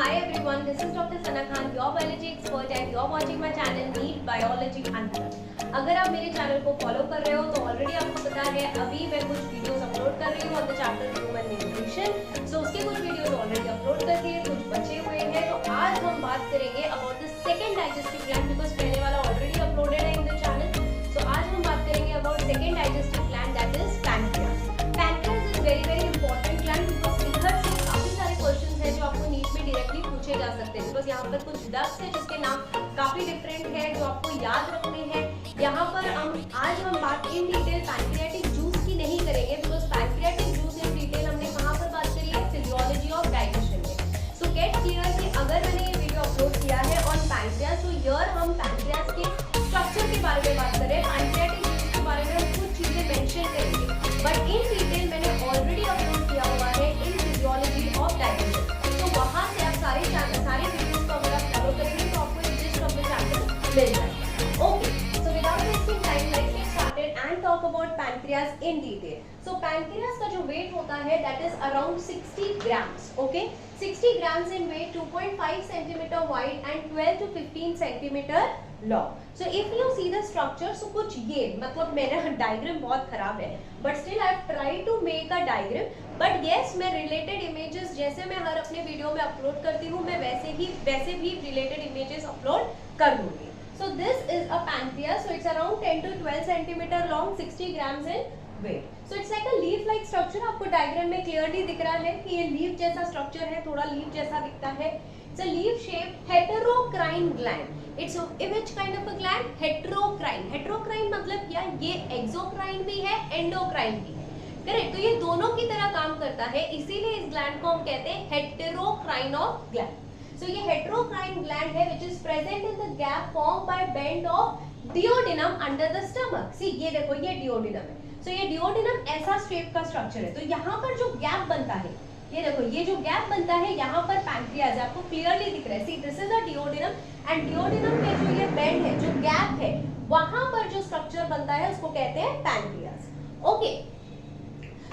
Hi everyone, this is Dr. Sana Khan, your biology expert and you're watching my channel Neat Biology Unplugged. अगर आप मेरे channel को follow कर रहे हो तो ऑलरेडी आपको पता है अभी मैं कुछ वीडियोस अपलोड कर रही हूँ on the chapter human nutrition. So उसके कुछ वीडियोस ऑलरेडी अपलोड कर दिए, कुछ बचे हुए हैं। तो आज हम बात करेंगे about the second digestive gland because पहले वाला ऑलरेडी अपलोडेड है इन द चैनल। सो आज हम बात करेंगे about second digestive gland that is pancreas. Pancreas is very very important gland because इधर से काफी सारे क्वेश्चंस हैं जो आपको नीट में डायरेक्टली पूछे जा सकते हैं। बिकॉज यहाँ पर कुछ डक्ट्स है जिसके नाम काफी डिफरेंट है जो आपको याद रखने हैं। यहाँ पर आज हम बात इन डिटेल पैनक्रियाटिक जूस की नहीं करेंगे because pancreatic juice in detail हमने कहाँ पर बात करी है, फिजियोलॉजी ऑफ डाइजेशन में। सो गेट क्लियर कि अगर मैंने ये वीडियो अपलोड किया है ऑन पैनक्रियास तो हियर हम पैनक्रियास के स्ट्रक्चर के बारे में बात करें, पैनक्रियाटिक जूस के बारे में हम कुछ चीजें मेंशन करेंगे, बट इन डिटेल मैंने ऑलरेडी अपलोड किया हुआ है इन फिजियोलॉजी ऑफ डाइजेशन। तो वहां से आप सारे वीडियोस को अगर आप फॉलो करेंगे तो आपको एक जिस्ट ऑफ द चैप्टर मिल जाएगा। Okay, so without wasting time let's get started and talk about pancreas in detail. So pancreas का जो वेट होता है that is around 60 grams. Okay, 60 grams in weight, 2.5 centimeter wide and 12 to 15 centimeter long. So if you see the structure, so कुछ ये मतलब मेरा diagram बहुत खराब है, but still I have tried to make a diagram. But yes, मैं related images जैसे मैं हर अपने वीडियो में अपलोड करती हूँ, मैं वैसे भी related images अपलोड कर दूंगी. So this is a pancreas. So it's around 10 to 12 centimeter long, 60 grams in weight. So it's like a leaf like structure. आपको डायग्राम में क्लियरली दिख रहा है कि ये लीफ जैसा स्ट्रक्चर है, थोड़ा लीफ जैसा दिखता है। It's a leaf shaped heterocrine gland. It's which kind of a gland? Heterocrine. Heterocrine मतलब क्या? ये exocrine भी है, endocrine भी है। करेक्ट, तो ये दोनों की तरह काम करता है, इसीलिए इस ग्लैंड को हम कहते हैं heterocrine of gland. So ये heterocrine gland है which is present in the gap formed by bend of duodenum under the stomach. See ये देखो ये duodenum है। तो ये डिओडिनम ऐसा शेप का स्ट्रक्चर है। तो यहाँ पर जो गैप बनता है, ये देखो ये जो गैप बनता है यहाँ पर पैनक्रियास है, आपको क्लियरली दिख रहा है। See this is a duodenum and duodenum के जो ये बेंड है, जो गैप है, वहां पर जो स्ट्रक्चर बनता है उसको कहते हैं पैनक्रियास। ओके,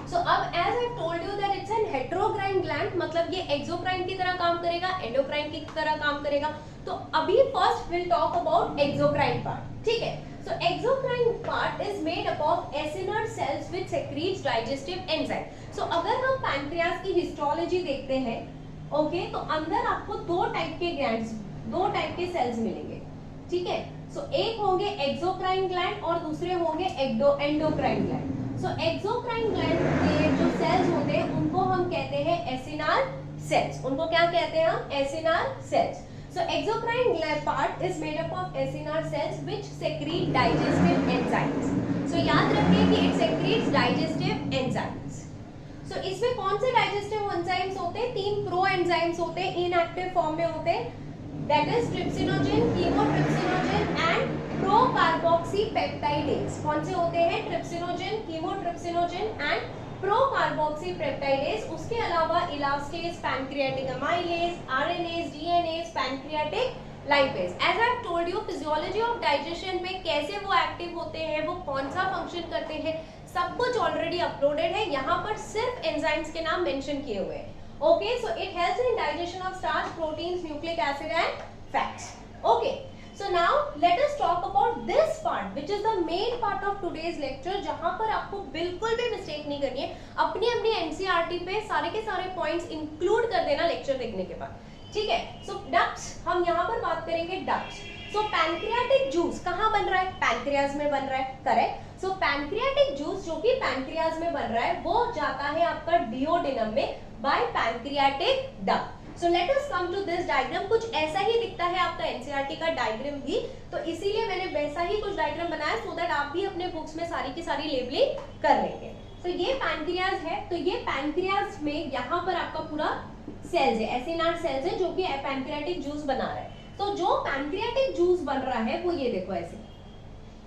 सो अब as I told you that it's an heterocrine gland, मतलब ये एक्सोक्राइन की तरह काम करेगा, एंडोक्राइन की तरह काम करेगा। तो अभी first will talk about exocrine part, ठीक है। So exocrine part is made up of acinar cells which secretes digestive enzyme. So अगर हम पैनक्रियास की हिस्टोलॉजी देखते हैं, ओके, तो अंदर आपको दो टाइप के सेल्स मिलेंगे, ठीक है। सो एक होंगे एक्सोक्राइन ग्लैंड और दूसरे होंगे एंडोक्राइन ग्लैंड। सो एक्सोक्राइन ग्लैंड के जो सेल्स होते हैं उनको हम कहते हैं एसिनार सेल्स। उनको क्या कहते हैं हम? Acinar cells. So exocrine gland part is made up of acinar cells which secrete digestive enzymes. So याद रखिए कि it secretes digestive enzymes. So इसमें कौन से digestive enzymes होते हैं? 3 pro enzymes होते हैं, inactive form में होते हैं, that is trypsinogen, chymotrypsinogen and procarboxypeptidase. कौन से होते हैं? trypsinogen, chymotrypsinogen and procarboxypeptidase. उसके अलावा elastase, pancreatic amylase, RNase, DNase, pancreatic lipase. As I have told you physiology of digestion में कैसे वो एक्टिव होते हैं, वो कौन सा फंक्शन करते हैं, सब कुछ ऑलरेडी अपलोडेड है। यहाँ पर सिर्फ एंजाइम्स के नाम मेंशन किए हुए हैं। Okay, so it helps in digestion of starch, proteins, nucleic acid and fats. Okay, so now let us talk about this part which is the main part of today's lecture, जहां पर आपको बिल्कुल भी mistake नहीं करनी है। अपनी NCERT पे सारे के सारे पॉइंट्स इंक्लूड कर देना लेक्चर देखने के बाद, ठीक है। सो डक्ट्स, हम यहाँ पर बात करेंगे डक्ट्स। सो पैनक्रियाटिक जूस कहाँ बन रहा है? पैनक्रियाज में बन रहा है, करेक्ट। सो पैनक्रियाटिक जूस जो कि पैनक्रियाज में बन रहा है वो जाता है आपका डिओडिनम में by pancreatic duct. So let us come to this diagram। कुछ ऐसा ही दिखता है आपका एनसीईआरटी का डायग्राम भी, तो इसीलिए मैंने वैसा ही कुछ डायग्राम बनाया सो दैट आप भी अपने बुक्स में सारी की सारी लेबलिंग कर लेंगे। तो ये पैनक्रियाज है, तो ये पैनक्रियाज में यहाँ पर आपका पूरा सेल्स है, एसिनार सेल्स है जो कि पैनक्रियाटिक जूस बना रहा है। तो जो पैनक्रियाटिक जूस बन रहा है वो ये देखो ऐसे,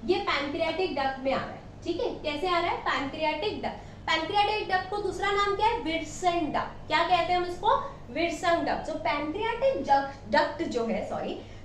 ये पैनक्रियाटिक डक्ट में आ रहा है, ठीक है। कैसे आ रहा है? Pancreatic duct. पैनक्रियाटिक डक्ट को दूसरा नाम क्या है? विर्सन डक्ट। क्या कहते हैं हम इसको? विर्सन डक्ट। जो पैनक्रियाटिक डक्ट जो है,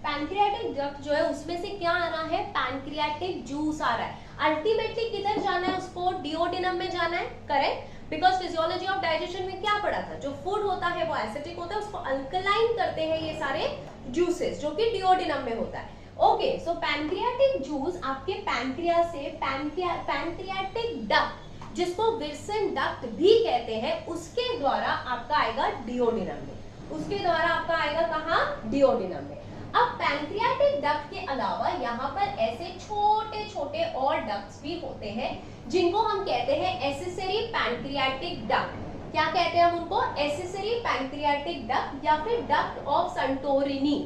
पैनक्रियाटिक डक्ट जो है उसमें से क्या आ रहा है? पैनक्रियाटिक जूस आ रहा है। अल्टीमेटली किधर जाना है उसको? डिओडिनम में जाना है, correct. Because physiology of digestion में क्या पढ़ा था, जो फूड होता है वो एसिडिक होता है, उसको अल्कलाइन करते हैं ये सारे जूसेस जो कि डिओडिनम में होता है। ओके, सो पैंक्रियाटिक जूस आपके पैंक्रिया से पैंक्रियाटिक डक्ट, जिसको विल्सन डक्ट भी कहते हैं, उसके द्वारा आपका आएगा डिओडिनम में, उसके द्वारा आपका आएगा कहाँ, डिओडिनम में। अब पैंक्रियाटिक डक्ट के अलावा यहाँ पर ऐसे छोटे छोटे और डक्ट्स भी होते हैं जिनको हम कहते हैं एसेसरी पैंक्रियाटिक डक्ट। क्या कहते हैं हम उनको, एसेसरी पैंक्रियाटिक डक्ट या फिर डक्ट ऑफ संटोरिनी।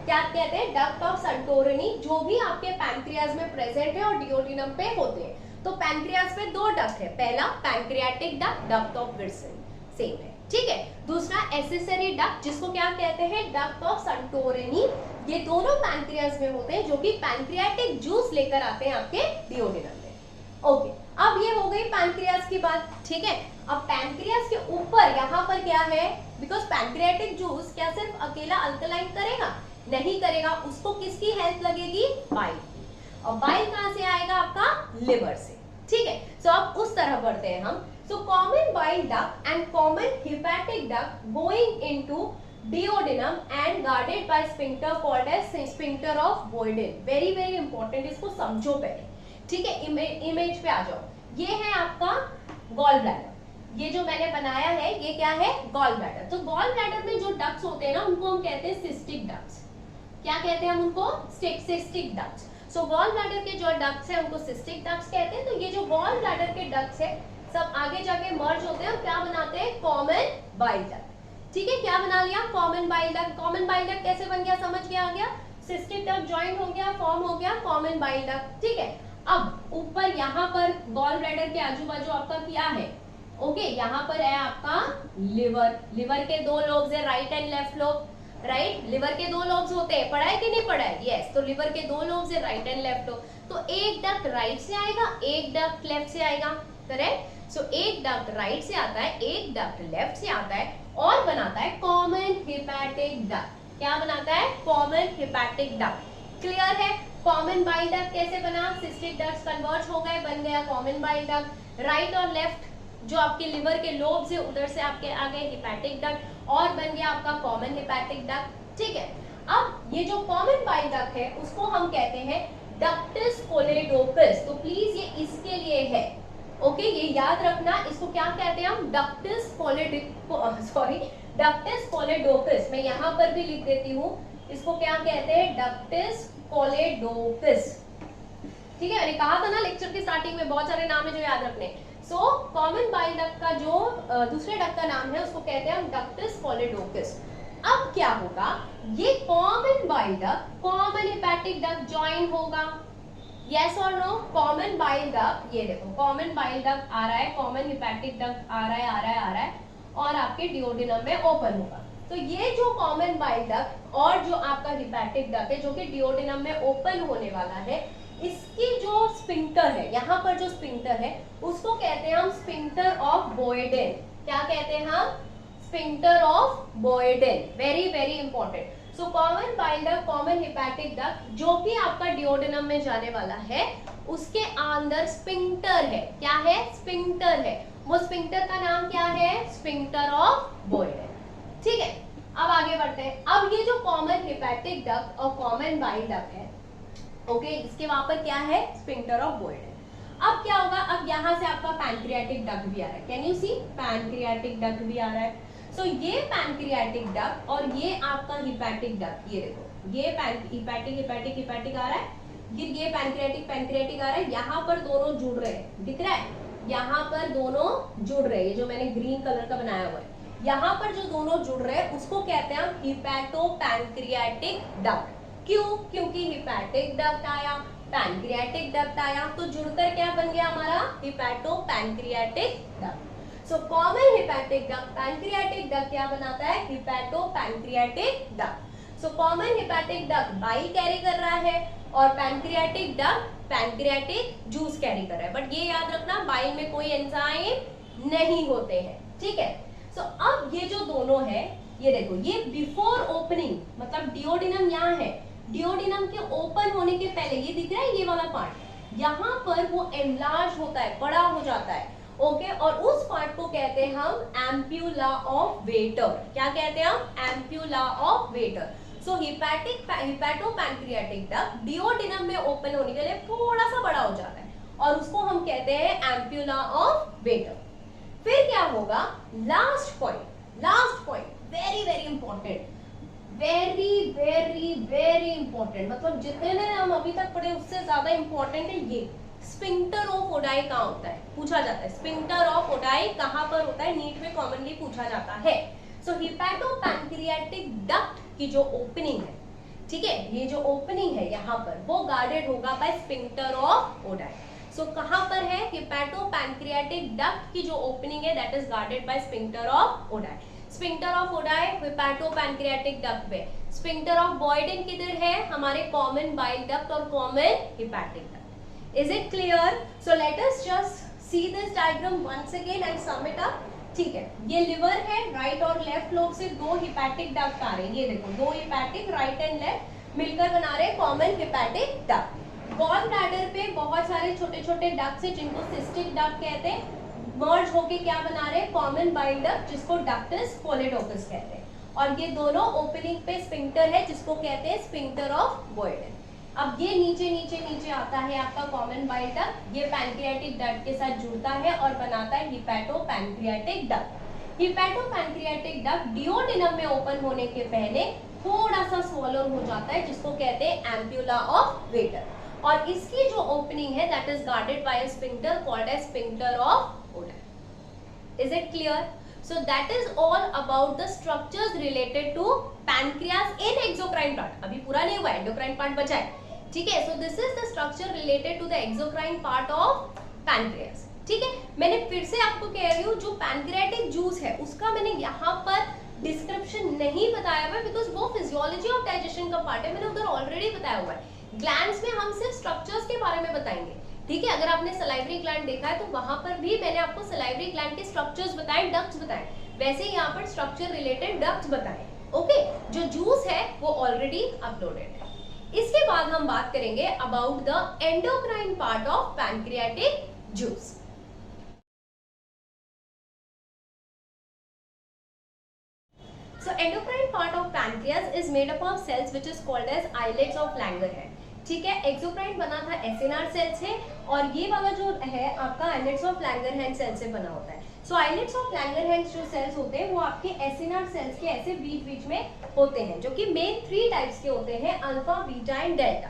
क्या कहते हैं, डक्ट ऑफ संटोरिनी, जो भी आपके पैंक्रियाज में प्रेजेंट है और डिओडिनम पे होते हैं। तो पैंक्रियाज में दो डक्ट है, पहला pancreatic duct, duct of Wilson same है, ठीक है। दूसरा एसेसरी डक्ट, जिसको क्या कहते हैं, डक्ट ऑफ संटोरिनी। ये दोनों पैंक्रियाज में होते हैं जो कि पैंक्रियाटिक जूस लेकर आते हैं आपके डिओडिनम में। ओके, अब ये हो गई पैंक्रियाज की बात, ठीक है। अब पैंक्रियाज के ऊपर यहाँ पर क्या है, बिकॉज पैंक्रियाटिक जूस क्या सिर्फ अकेला अल्कलाइन करेगा, नहीं करेगा, उसको किसकी हेल्प लगेगी, बाइल की। और बाइल कहां से आएगा, आपका लिवर से, ठीक है। सो अब उस तरह बढ़ते हैं हम। So common bile duct and common hepatic duct going into duodenum and guarded by sphincter called as sphincter of Boyden. Very very important, इसको समझो पहले, ठीक है। इमेज पे आ जाओ, ये है आपका गॉल ब्लैडर, ये जो मैंने बनाया है ये क्या है, गॉल ब्लैडर। तो गॉल ब्लैडर में जो डक्ट्स होते हैं ना, उनको हम कहते हैं सिस्टिक डक्ट्स। क्या कहते हैं हम उनको, सिस्टिक डक्ट्स। सो गॉल ब्लैडर के जो डक्ट्स हैं उनको सिस्टिक डक्ट्स कहते हैं। तो ये जो गॉल ब्लैडर के डक्ट्स है सब आगे जाके मर्ज होते हैं और क्या बनाते हैं, कॉमन बाइल डक्ट, ठीक है। क्या बना लिया, common bile duct. Common bile duct कैसे बन गया, समझ गया, आ गया, सिस्टिक डक्ट ज्वाइन हो गया, फॉर्म हो गया कॉमन बाइल डक्ट, ठीक है। अब ऊपर यहाँ पर गॉल ब्लैडर के आजू बाजू आपका क्या है, ओके, यहाँ पर है आपका लिवर। लिवर के दो लोब्स है, right and left lobe, right. Liver के दो लोब्स होते हैं, पढ़ा है कि नहीं पढ़ा है, यस। तो लिवर के दो लोब्स है, राइट एंड लेफ्ट लोब। तो एक डक्ट राइट से आएगा, एक डक्ट लेफ्ट से आएगा, करेक्ट। सो एक डक्ट राइट से आता है, एक डक्ट लेफ्ट से आता है और बनाता है कॉमन हिपैटिक डक्ट। क्या बनाता है, कॉमन हिपैटिक डक्ट। क्लियर है। कॉमन बाइल डक्ट कैसे बना, सिस्टिक डक्ट्स कन्वर्ज हो गए, बन गया कॉमन बाइल डक्ट। राइट और लेफ्ट जो आपके लिवर के लोब्स है उधर से आपके आ गए हिपैटिक डक्ट और बन गया आपका कॉमन हिपैटिक डक्ट, ठीक है। अब ये जो कॉमन बाइल डक्ट है उसको हम कहते हैं डक्टस कोलेडोकस। तो प्लीज ये इसके लिए है, ओके, ये याद रखना, इसको क्या कहते हैं हम, डक्टस कोलेडोकस। मैं यहाँ पर भी लिख देती हूँ, इसको क्या कहते हैं, डक्टस कोलेडोकस, ठीक है। मैंने कहा था ना लेक्चर की स्टार्टिंग में बहुत सारे नाम है जो याद रखने। सो कॉमन बाइल डक्ट का जो दूसरे डक्ट का नाम है उसको कहते हैं हम डक्टस कोलेडोकस। अब क्या होगा, ये common bile duct common hepatic duct join होगा, यस और नो। कॉमन बाइल डक्ट, ये देखो कॉमन बाइल डक्ट आ रहा है, कॉमन हिपैटिक डक्ट आ रहा है, आ रहा है, आ रहा है और आपके डिओडिनम में ओपन होगा। तो ये जो कॉमन बाइल डक्ट और जो आपका हिपैटिक डक्ट है जो कि डिओडिनम में ओपन होने वाला है, इसकी जो स्फिंक्टर है, यहाँ पर जो स्फिंक्टर है उसको कहते हैं हम स्फिंक्टर ऑफ बॉयडेन। क्या कहते हैं हम, sphincter of Boyden. Very very important. So common bile duct, common hepatic duct जो भी आपका डिओडिनम में जाने वाला है उसके अंदर स्फिंक्टर है। क्या है, स्फिंक्टर है। वो स्फिंक्टर का नाम क्या है, स्फिंक्टर ऑफ बॉयडेन, ठीक है। अब आगे बढ़ते हैं। अब ये जो कॉमन हिपैटिक डक्ट और कॉमन बाइल डक्ट है, ओके, इसके वहां पर क्या है, स्फिंक्टर ऑफ बॉयडेन। अब क्या होगा, अब यहाँ से आपका पैंक्रियाटिक डक्ट भी आ रहा है, can you see, pancreatic duct भी आ रहा है। सो ये पैंक्रियाटिक डक्ट और ये आपका हिपैटिक डक्ट, ये देखो ये हिपैटिक आ रहा है, ये पैंक्रियाटिक आ रहा है, यहाँ पर दोनों जुड़ रहे हैं, दिख रहा है, यहाँ पर दोनों जुड़ रहे हैं, ये जो मैंने ग्रीन कलर का बनाया हुआ है, यहाँ पर जो दोनों जुड़ रहे हैं उसको कहते हैं हम हिपैटो पैंक्रियाटिक डक्ट। क्यों, क्योंकि हिपैटिक डक्ट आया, पैंक्रियाटिक डक्ट आया, तो जुड़कर क्या बन गया हमारा, hepato pancreatic duct. So common hepatic duct, pancreatic duct क्या बनाता है, hepato pancreatic duct. So common hepatic duct bile carry कर रहा है और pancreatic duct pancreatic juice carry कर रहा है। बट ये याद रखना, बाइल में कोई एंजाइम नहीं होते हैं, ठीक है। सो अब ये जो दोनों है, ये देखो, ये बिफोर ओपनिंग, मतलब डिओडिनम यहाँ है, डिओडिनम के ओपन होने के पहले ये दिख रहा है, ये वाला पार्ट, यहाँ पर वो एनलार्ज होता है, बड़ा हो जाता है ओके, और उस पार्ट को कहते हैं हम एम्प्यूला ऑफ वेटर। क्या कहते हैं हम? Ampulla of Vater. So hepatopancreatic duct duodenum में ओपन होने के लिए थोड़ा सा बड़ा हो जाता है और उसको हम कहते हैं एम्प्यूला ऑफ वेटर। फिर क्या होगा? Last point very very important, very very very important, मतलब जितने हम अभी तक पढ़े उससे ज्यादा इंपॉर्टेंट है ये। स्फिंक्टर ऑफ ओडाई कहाँ होता है? पूछा जाता है। स्फिंक्टर ऑफ ओडाई कहाँ पर होता है? नीट में कॉमनली पूछा जाता है। सो हिपैटोपैंक्रियाटिक डक्ट की जो ओपनिंग है, ठीक है, ये जो ओपनिंग है यहाँ पर, वो गार्डेड होगा by sphincter of Oddi. So कहाँ पर है? हिपैटोपैंक्रियाटिक डक्ट की जो ओपनिंग है that is guarded by sphincter of Oddi. Sphincter of Oddi hepatopancreatic duct पे। स्फिंक्टर ऑफ बॉयडेन किधर है? हमारे कॉमन बाइल डक्ट और common hepatic duct. Is it clear? So let us just see this diagram once again and sum it up. ठीक है, ये liver है, right और लेफ्ट लोब से दो हिपैटिक डक्ट आ रहे हैं। ये देखो, दो हिपैटिक, राइट एंड लेफ्ट मिलकर बना रहे हैं common hepatic duct. Gall bladder पे बहुत सारे छोटे छोटे डक्ट्स हैं जिनको सिस्टिक डक्ट कहते हैं, मर्ज होके क्या बना रहे हैं? कॉमन बाइल डक्ट, जिसको डक्टस पोलिडोपस कहते हैं। और ये दोनों ओपनिंग पे स्फिंक्टर है जिसको कहते हैं स्फिंक्टर ऑफ बॉयडेन। अब ये नीचे नीचे नीचे आता है आपका कॉमन बाइल डक्ट, ये पैंक्रियाटिक डक्ट के साथ जुड़ता है और बनाता है हिपैटोपैंक्रियाटिक डक्ट। हिपैटोपैंक्रियाटिक डक्ट डिओडिनम में ओपन होने के पहले थोड़ा सा स्वॉलन हो जाता है जिसको कहते हैं एम्प्यूला ऑफ वेटर, और इसकी जो ओपनिंग है that is guarded by a sphincter called as sphincter of Oddi. Is it clear? So that is all about the structures related to pancreas in exocrine part. अभी पूरा नहीं हुआ है, endocrine part बचा है, ठीक है? So this is the structure related to the exocrine part of pancreas. ठीक है, मैंने फिर से आपको कह रही हूँ जो पैनक्रियाटिक जूस है उसका मैंने यहाँ पर डिस्क्रिप्शन नहीं बताया हुआ है बिकॉज वो फिजियोलॉजी ऑफ डाइजेशन का पार्ट है, मैंने उधर ऑलरेडी बताया हुआ है। ग्लैंड्स में हम सिर्फ स्ट्रक्चर्स के बारे में बताएंगे, ठीक है? अगर आपने सलाइवरी ग्लैंड देखा है तो वहां पर भी मैंने आपको सलाइवरी ग्लैंड के स्ट्रक्चर्स बताए, डक्ट्स बताए, वैसे ही यहाँ पर स्ट्रक्चर रिलेटेड डक्ट्स बताए। ओके, जो जूस है वो ऑलरेडी अपलोडेड है। इसके बाद हम बात करेंगे about the endocrine part of pancreatic juice. So endocrine part of pancreas is made up of cells which is called as islets of Langerhans. ठीक है, एक्सोक्राइन बना था एसिनार सेल से और ये वाला जो है आपका आइलेट्स ऑफ लैंगरहैंस सेल से बना होता है। सो आइलेट्स ऑफ लैंगरहैंस जो सेल्स होते हैं वो आपके एसिनार सेल्स के ऐसे बीच बीच में होते हैं जो कि मेन 3 टाइप्स के होते हैं, alpha, beta and delta.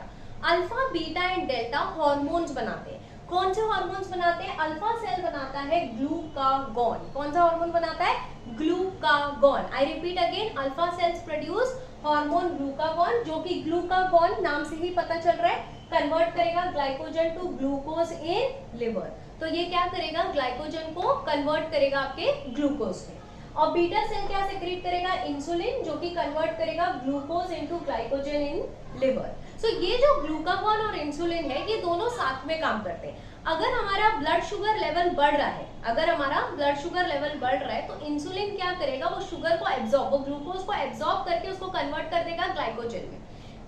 Alpha, beta and delta hormones बनाते हैं। कौन से हार्मोन्स बनाते हैं? अल्फा सेल बनाता है ग्लूकागॉन। कौन सा हार्मोन बनाता है? Glucagon. I repeat again, alpha cells produce hormone glucagon, जो कि ग्लूकागॉन नाम से ही पता चल रहा है कन्वर्ट करेगा glycogen to glucose in liver. तो ये क्या करेगा? ग्लाइकोजन को कन्वर्ट करेगा आपके ग्लूकोज में। और बीटा सेल क्या सेक्रेट करेगा? इंसुलिन, जो कि कन्वर्ट करेगा glucose into glycogen in liver. So ये जो ग्लूकागॉन और इंसुलिन है ये दोनों साथ में काम करते हैं। अगर हमारा ब्लड शुगर लेवल बढ़ रहा है, अगर हमारा ब्लड शुगर लेवल बढ़ रहा है तो इंसुलिन क्या करेगा? वो शुगर को एब्जॉर्ब, वो ग्लूकोज को एब्जॉर्ब करके उसको कन्वर्ट कर देगा ग्लाइकोजन में,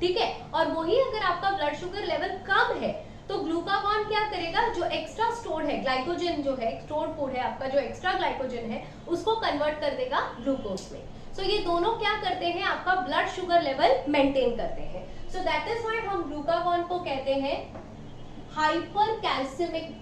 ठीक है? और वही अगर आपका ब्लड शुगर लेवल कम है तो ग्लूकागॉन क्या करेगा? जो एक्स्ट्रा स्टोर्ड है ग्लाइकोजन, जो है स्टोर्ड फूड है आपका, जो एक्स्ट्रा ग्लाइकोजन है उसको कन्वर्ट कर देगा ग्लूकोज में। सो ये दोनों क्या करते हैं? आपका ब्लड शुगर लेवल मेंटेन करते हैं। सो दैट इज व्हाई हम ग्लूकागॉन को कहते हैं हाइपरग्लाइसेमिक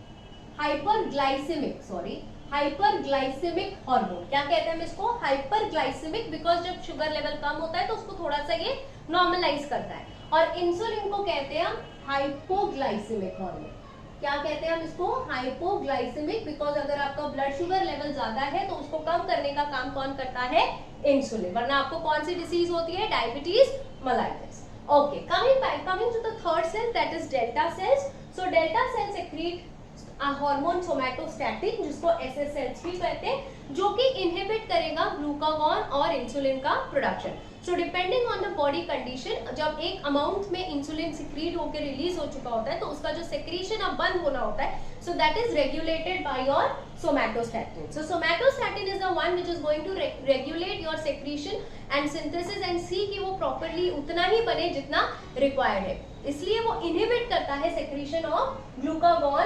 हार्मोन। क्या कहते हैं हम इसको? हाइपरग्लाइसेमिक, बिकॉज जब शुगर लेवल कम होता है तो उसको थोड़ा सा ये नॉर्मलाइज करता है। और इंसुलिन को कहते हैं हम हाइपोग्लाइसेमिक हार्मोन। क्या कहते हैं हम इसको? हाइपोग्लाइसेमिक, बिकॉज अगर आपका ब्लड शुगर लेवल ज्यादा है तो उसको कम करने का काम कौन करता है? इंसुलिन। वरना आपको कौन सी डिसीज होती है? Diabetes mellitus. Okay, coming to the third cell that is delta cells. So delta cell secrete hormone somatostatin, जिसको एसएसएल्स भी कहते हैं, जो कि इनहिबिट करेगा ग्लूकागॉन और इंसुलिन का production. So depending on the body condition, जब एक अमाउंट में इंसुलिन सिक्रीट होकर रिलीज हो चुका होता है तो उसका जो सेक्रीशन अब बंद होना होता है, सो that is regulated by your somatostatin. So somatostatin is the one which is going to regulate your secretion and synthesis and see कि वो properly उतना ही बने जितना required है। इसलिए वो inhibit करता है secretion of glucagon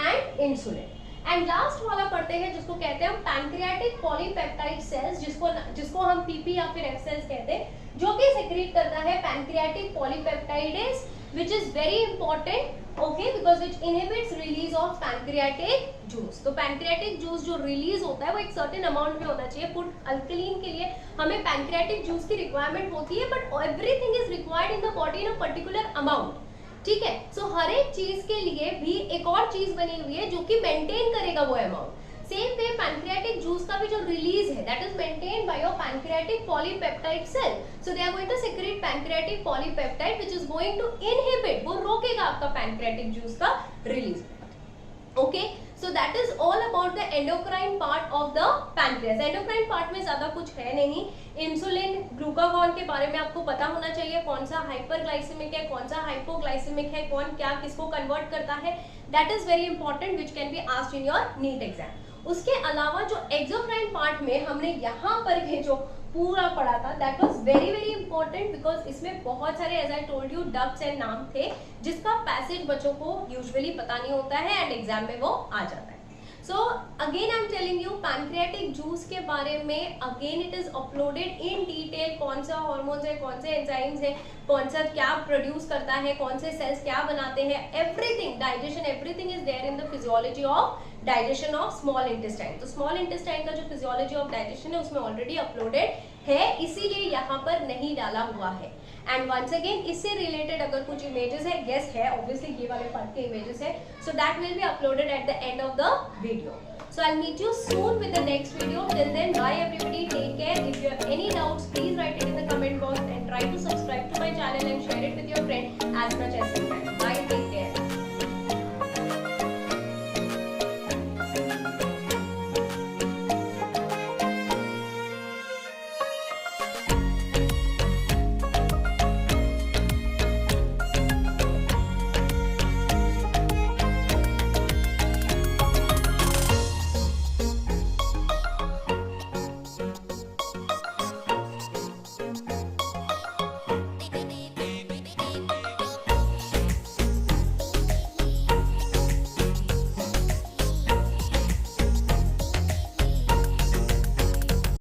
and insulin. And last वाला पढ़ते हैं जिसको कहते हैं हम पैंक्रियाटिक पॉलीपेप्टाइड सेल्स, जिसको हम पीपी या फिर एफ सेल्स कहते हैं, जो कि सेक्रेट करता है pancreatic पॉलीपेप्टाइडेस which is very important, okay, because which inhibits release of pancreatic juice. तो pancreatic juice जो रिलीज होता है वो एक सर्टेन अमाउंट में होना चाहिए. फूड अल्कलीन के लिए हमें पैंक्रियाटिक जूस की रिक्वायरमेंट होती है, but everything is required in the body in a particular amount. ठीक है, सो हर एक चीज के लिए भी एक और चीज बनी हुई है जो कि मेंटेन करेगा वो amount. Same way pancreatic juice का भी जो रिलीज है that is maintained by your pancreatic polypeptide cell. So they are going to secrete pancreatic polypeptide which is going to inhibit, वो रोकेगा आपका पैंक्रियाटिक जूस का release. Okay, so that is all about the endocrine part of the pancreas. Endocrine part में ज्यादा कुछ है नहीं. Insulin, glucagon के बारे में आपको पता होना चाहिए, कौन सा हाइपरग्लाइसेमिक है, कौन सा हाइपोग्लाइसेमिक है, कौन क्या किसको कन्वर्ट करता है. That is very important which can be asked in your NEET exam. उसके अलावा जो एक्सोक्राइन पार्ट में हमने यहाँ पर ये जो पूरा पढ़ा था that was very very important, because इसमें बहुत सारे as I told you ducts and नाम थे जिसका पैसेज बच्चों को यूजुअली पता नहीं होता है एंड एग्जाम में वो आ जाता है. So again I am telling you pancreatic juice के बारे में again it is uploaded in detail. कौन सा हार्मोन्स है, कौन से एंजाइम्स है, कौन सा क्या प्रोड्यूस करता है, कौन से सेल्स क्या बनाते हैं, everything, digestion, everything is there in the physiology of digestion of small intestine. तो स्मॉल इंटेस्टाइन का जो फिजियोलॉजी ऑफ डाइजेशन है उसमें ऑलरेडी अपलोडेड है, इसीलिए यहाँ पर नहीं डाला हुआ है. एंड वंस अगेन इससे रिलेटेड अगर कुछ इमेजेस है, यस है, ऑब्वियसली ये वाले पार्ट के इमेजेस है, so that will be uploaded at the end of the video. So I'll meet you soon with the next video. Till then, bye everybody. Take care. If you have any doubts, please write it in the comment box and try to subscribe to my channel and share it with your friend as much as you can.